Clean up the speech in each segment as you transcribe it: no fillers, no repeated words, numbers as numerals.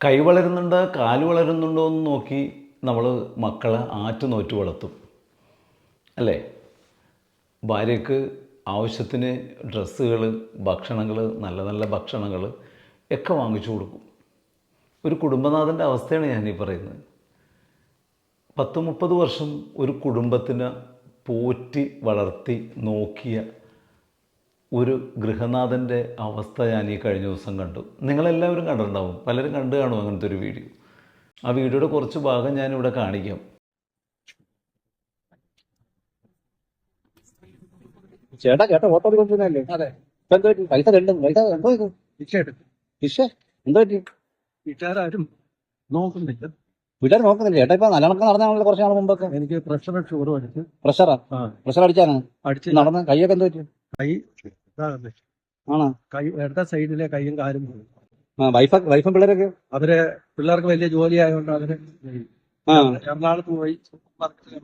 കൈ വളരുന്നുണ്ട് കാല് വളരുന്നുണ്ടോ എന്ന് നോക്കി നമ്മൾ മക്കളെ ആറ്റുനോറ്റ് വളർത്തും അല്ലേ? ഭാര്യയ്ക്ക് ആവശ്യത്തിന് ഡ്രസ്സുകൾ, ഭക്ഷണങ്ങൾ, നല്ല നല്ല ഭക്ഷണങ്ങൾ ഒക്കെ വാങ്ങിച്ചു കൊടുക്കും. ഒരു കുടുംബനാഥൻ്റെ അവസ്ഥയാണ് ഞാനീ പറയുന്നത്. 10-30 വർഷം ഒരു കുടുംബത്തിനെ പോറ്റി വളർത്തി നോക്കിയ ഒരു ഗൃഹനാഥൻ്റെ അവസ്ഥ ഞാൻ ഈ കഴിഞ്ഞ ദിവസം കണ്ടു. നിങ്ങളെല്ലാവരും കണ്ടിട്ടുണ്ടാവും, പലരും കണ്ടു കാണും അങ്ങനത്തെ ഒരു വീഡിയോ. ആ വീഡിയോയുടെ കുറച്ച് ഭാഗം ഞാനിവിടെ കാണിക്കാം. ചേട്ടാ ഓട്ടോ കൊണ്ടിരുന്നല്ലേ? അതെ. ഇപ്പൊ എന്തോ പറ്റി? പൈസ എന്തോ ഇത് ശിക്ഷയായിട്ട് ഫിഷ എന്തോ പറ്റി? വീട്ടുകാരും നോക്കുന്നില്ല. വീട്ടുകാർ നോക്കുന്നില്ല. ചേട്ടാ ഇപ്പൊ നല്ലണക്ക് നടന്നാണല്ലോ കുറച്ച് നാൾ മുമ്പൊക്കെ. എനിക്ക് പ്രഷറും ഷുഗറും അടിച്ച് പ്രഷറാ? പ്രഷർ അടിച്ചാണ് അടിച്ച് നടന്ന കൈയൊക്കെ എന്തോ പറ്റി? കൈ ഇതാകുന്നത്. ആണോ? കൈ ഇടത്തെ സൈഡിലെ കൈയും കാലും പോയി. വൈഫും പിള്ളേരൊക്കെ അവര് പിള്ളേർക്ക് വലിയ ജോലി ആയതുകൊണ്ട് അവര് എറണാകുളത്ത് പോയി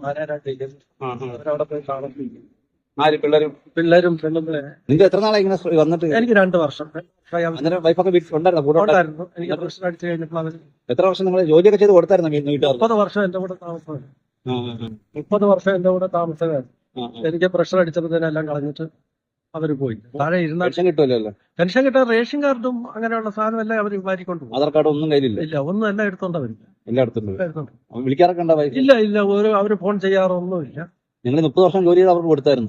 മാനാരായിട്ട് അവരവിടെ പോയി കാണുന്നില്ല. ആര് പിള്ളേരും പിള്ളേരും പെണ്ണുങ്ങളെ. നിങ്ങൾ എത്ര നാളെ ഇങ്ങനെ വന്നിട്ട്? എനിക്ക് 2 വർഷം. അന്നേരം വൈഫൊക്കെ വീട്ടിലുണ്ടായിരുന്നു, കൂടെ ഉണ്ടായിരുന്നു. എനിക്ക് പ്രഷർ അടിച്ചു കഴിഞ്ഞപ്പോൾ അവര് എത്ര വർഷം നിങ്ങൾ ജോലിയൊക്കെ ചെയ്ത് കൊടുത്തായിരുന്നു വീട്ടുകാർ? 30 വർഷം എന്റെ കൂടെ താമസമായിരുന്നു. 30 വർഷം എന്റെ കൂടെ താമസമായിരുന്നു. എനിക്ക് പ്രഷർ അടിച്ചപ്പോഴത്തേനെല്ലാം കളഞ്ഞിട്ട് അവര് പോയി. താഴെ ഇരുന്ന പെൻഷൻ കിട്ടുമല്ലോ? പെൻഷൻ കിട്ടാൻ റേഷൻ കാർഡും അങ്ങനെയുള്ള സാധനം എല്ലാം അവർ വാരിക്കൊണ്ട് പോകും. ആധാർ കാർഡ് ഒന്നും കയ്യിലില്ല? ഇല്ല, ഒന്നും എല്ലാം എടുത്തോണ്ട് അവരില്ല. എല്ലായിടത്തും വിളിക്കാറൊക്കെ ഉണ്ടോ വൈഫ്? ഇല്ല, അവര് ഫോൺ ചെയ്യാറൊന്നുമില്ല. നിങ്ങൾ 30 വർഷം ജോലി ചെയ്ത് അവർക്ക് കൊടുത്തായിരുന്നു?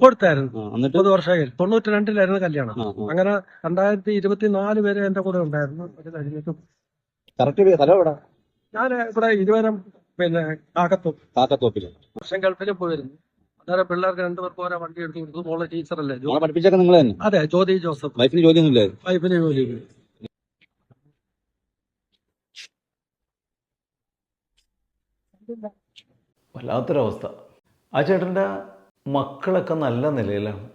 എന്നിട്ട് 30 വർഷമായി. 92-ലായിരുന്നു കല്യാണം. അങ്ങനെ 2024 വരെ എന്റെ കൂടെ ഉണ്ടായിരുന്നു. അത് കഴിഞ്ഞിട്ടും കറക്റ്റ് സ്ഥലം എവിടെ? ഞാൻ ഇവിടെ ഇരുവരം കാക്കത്തോപ്പില്. വർഷം ഗൾഫിലും പോയിരുന്നു. അന്നേരം പിള്ളേർക്ക് 2 പേർക്ക് ഓരോ വണ്ടി എടുത്ത് കൊടുത്തു. മോളെ ടീച്ചറല്ലേ. പഠിപ്പിച്ചൊക്കെ നിങ്ങൾ തന്നെ? അതെ, ജ്യോതി ജോസഫ്. വൈഫിന് ജോലിയൊന്നും ഇല്ലായിരുന്നു? വൈഫിന് ജോലി. വല്ലാത്തൊരവസ്ഥ. ആ ചേട്ടൻ്റെ മക്കളൊക്കെ നല്ല നിലയിലാണ്.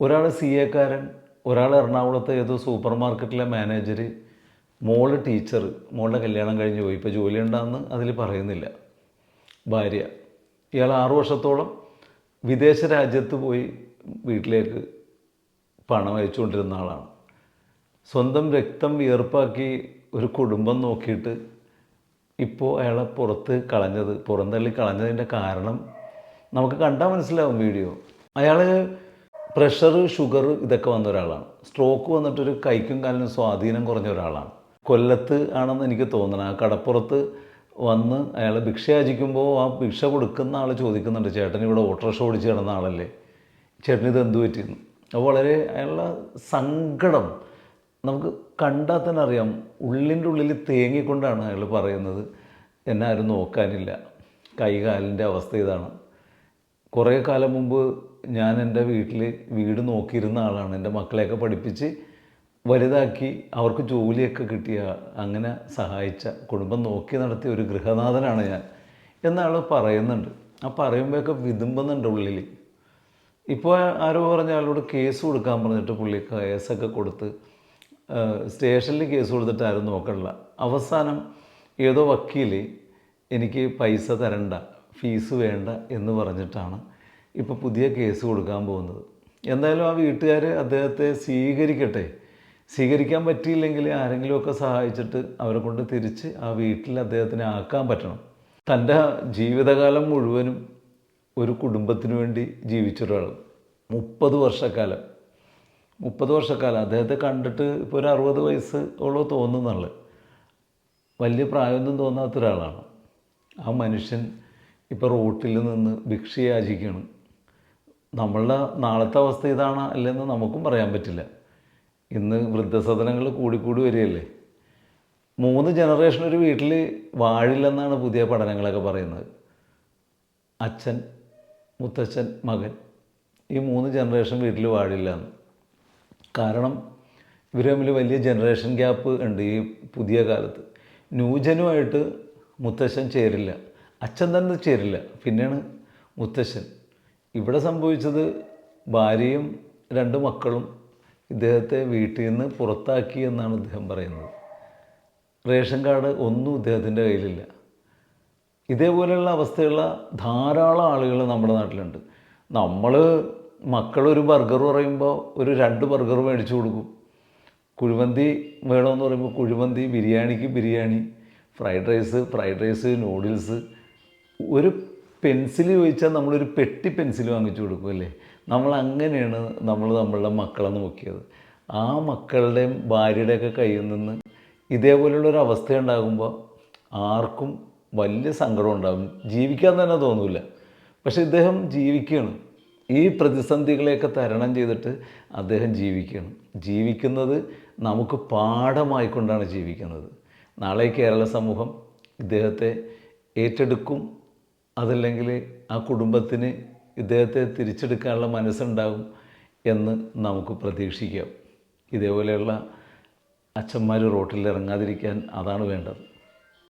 ഒരാൾ CA-കാരൻ, ഒരാൾ എറണാകുളത്ത് ഏതോ സൂപ്പർ മാർക്കറ്റിലെ മാനേജർ, മോള് ടീച്ചർ. മോളുടെ കല്യാണം കഴിഞ്ഞ് പോയി, ഇപ്പോൾ ജോലി ഉണ്ടാകുന്ന അതിൽ പറയുന്നില്ല. ഭാര്യ, ഇയാൾ 6 വർഷത്തോളം വിദേശ രാജ്യത്ത് പോയി വീട്ടിലേക്ക് പണം അയച്ചുകൊണ്ടിരുന്ന ആളാണ്. സ്വന്തം രക്തം വിയർപ്പാക്കി ഒരു കുടുംബം നോക്കിയിട്ട് ഇപ്പോൾ അയാളെ പുറന്തള്ളി കളഞ്ഞതിൻ്റെ കാരണം നമുക്ക് കണ്ടാൽ മനസ്സിലാവും വീഡിയോ. അയാൾ പ്രഷർ, ഷുഗർ ഇതൊക്കെ വന്ന ഒരാളാണ്. സ്ട്രോക്ക് വന്നിട്ടൊരു കൈക്കും കാലിനും സ്വാധീനം കുറഞ്ഞ ഒരാളാണ്. കൊല്ലത്ത് ആണെന്ന് എനിക്ക് തോന്നണം. ആ കടപ്പുറത്ത് വന്ന് അയാൾ ഭിക്ഷ യാചിക്കുമ്പോൾ ആ ഭിക്ഷ കൊടുക്കുന്ന ആൾ ചോദിക്കുന്നുണ്ട്, ചേട്ടൻ ഇവിടെ ഓട്ടോറിക്ഷ ഓടിച്ച് കിടന്ന ആളല്ലേ, ചേട്ടൻ ഇത് എന്ത് പറ്റിയെന്ന്. അപ്പോൾ വളരെ അയാളുടെ സങ്കടം നമുക്ക് കണ്ടാൽ തന്നെ അറിയാം. ഉള്ളിൻ്റെ ഉള്ളിൽ തേങ്ങിക്കൊണ്ടാണ് അയാൾ പറയുന്നത്, എന്നെ ആരും നോക്കാനില്ല, കൈകാലിൻ്റെ അവസ്ഥ ഇതാണ്. കുറേ കാലം മുമ്പ് ഞാൻ എൻ്റെ വീട് നോക്കിയിരുന്ന ആളാണ്. എൻ്റെ മക്കളെയൊക്കെ പഠിപ്പിച്ച് വലുതാക്കി അവർക്ക് ജോലിയൊക്കെ കിട്ടിയ, അങ്ങനെ സഹായിച്ച, കുടുംബം നോക്കി നടത്തിയ ഒരു ഗൃഹനാഥനാണ് ഞാൻ എന്നയാൾ പറയുന്നുണ്ട്. ആ പറയുമ്പോഴൊക്കെ വിതുമ്പുന്നുണ്ട് ഉള്ളിൽ. ഇപ്പോൾ ആരോ പറഞ്ഞ ആളോട് കേസ് കൊടുക്കാൻ പറഞ്ഞിട്ട് പുള്ളി കേസൊക്കെ കൊടുത്ത് സ്റ്റേഷനിൽ കേസ് കൊടുത്തിട്ട് ആരും നോക്കണില്ല. അവസാനം ഏതോ വക്കീൽ എനിക്ക് പൈസ തരണ്ട, ഫീസ് വേണ്ട എന്ന് പറഞ്ഞിട്ടാണ് ഇപ്പോൾ പുതിയ കേസ് കൊടുക്കാൻ പോകുന്നത്. എന്തായാലും ആ വീട്ടുകാർ അദ്ദേഹത്തെ സ്വീകരിക്കാൻ പറ്റിയില്ലെങ്കിൽ ആരെങ്കിലുമൊക്കെ സഹായിച്ചിട്ട് അവരെ കൊണ്ട് തിരിച്ച് ആ വീട്ടിൽ അദ്ദേഹത്തിനെ ആക്കാൻ പറ്റണം. തൻ്റെ ജീവിതകാലം മുഴുവനും ഒരു കുടുംബത്തിന് വേണ്ടി ജീവിച്ചൊരാൾ 30 വർഷക്കാലം അദ്ദേഹത്തെ കണ്ടിട്ട് ഇപ്പോൾ ഒരു 60 വയസ്സോളം തോന്നുന്നുള്ളു. വലിയ പ്രായമൊന്നും തോന്നാത്ത ഒരാളാണ്. ആ മനുഷ്യൻ ഇപ്പോൾ റോട്ടിൽ നിന്ന് ഭിക്ഷ യാചിക്കുകയാണ്. നമ്മളുടെ നാളത്തെ അവസ്ഥ ഇതാണ് അല്ലെന്ന് നമുക്കും പറയാൻ പറ്റില്ല. ഇന്ന് വൃദ്ധസദനങ്ങൾ കൂടിക്കൂടി വരികയല്ലേ. 3 ജനറേഷൻ ഒരു വീട്ടിൽ വാഴില്ലെന്നാണ് പുതിയ പഠനങ്ങളൊക്കെ പറയുന്നത്. അച്ഛൻ, മുത്തച്ഛൻ, മകൻ, ഈ 3 ജനറേഷൻ വീട്ടിൽ വാഴില്ല എന്ന്. കാരണം ഇവർ തമ്മിൽ വലിയ ജനറേഷൻ ഗ്യാപ്പ് ഉണ്ട് ഈ പുതിയ കാലത്ത്. ന്യൂജനുമായിട്ട് മുത്തശ്ശൻ ചേരില്ല, അച്ഛൻ തന്നെ ചേരില്ല, പിന്നെയാണ് മുത്തശ്ശൻ. ഇവിടെ സംഭവിച്ചത് ഭാര്യയും 2 മക്കളും ഇദ്ദേഹത്തെ വീട്ടിൽ നിന്ന് പുറത്താക്കി എന്നാണ് ഇദ്ദേഹം പറയുന്നത്. റേഷൻ കാർഡ് ഒന്നും ഇദ്ദേഹത്തിൻ്റെ കയ്യിലില്ല. ഇതേപോലെയുള്ള അവസ്ഥയുള്ള ധാരാളം ആളുകൾ നമ്മുടെ നാട്ടിലുണ്ട്. നമ്മൾ മക്കളൊരു ബർഗർ പറയുമ്പോൾ ഒരു 2 ബർഗർ മേടിച്ചു കൊടുക്കും. കുഴിമന്തി വേണമെന്ന് പറയുമ്പോൾ കുഴിമന്തി, ബിരിയാണിക്ക് ബിരിയാണി, ഫ്രൈഡ് റൈസ്, നൂഡിൽസ്. ഒരു പെൻസിൽ ചോദിച്ചാൽ നമ്മളൊരു പെട്ടി പെൻസിൽ വാങ്ങിച്ചു കൊടുക്കും അല്ലേ? നമ്മൾ അങ്ങനെയാണ് നമ്മളുടെ മക്കളെ നോക്കിയത്. ആ മക്കളുടെയും ഭാര്യയുടെയൊക്കെ കയ്യിൽ നിന്ന് ഇതേപോലെയുള്ളൊരു അവസ്ഥ ഉണ്ടാകുമ്പോൾ ആർക്കും വലിയ സങ്കടം ഉണ്ടാകും, ജീവിക്കാൻ തന്നെ തോന്നില്ല. പക്ഷെ ഇദ്ദേഹം ജീവിക്കുകയാണ്. ഈ പ്രതിസന്ധികളെയൊക്കെ തരണം ചെയ്തിട്ട് അദ്ദേഹം ജീവിക്കുകയാണ്. ജീവിക്കുന്നത് നമുക്ക് പാഠമായിക്കൊണ്ടാണ് ജീവിക്കുന്നത്. നാളെ കേരള സമൂഹം ഇദ്ദേഹത്തെ ഏറ്റെടുക്കും. അതല്ലെങ്കിൽ ആ കുടുംബത്തിന് ഇദ്ദേഹത്തെ തിരിച്ചെടുക്കാനുള്ള മനസ്സുണ്ടാകും എന്ന് നമുക്ക് പ്രതീക്ഷിക്കാം. ഇതേപോലെയുള്ള അച്ഛന്മാർ റോട്ടിൽ ഇറങ്ങാതിരിക്കാൻ അതാണ് വേണ്ടത്.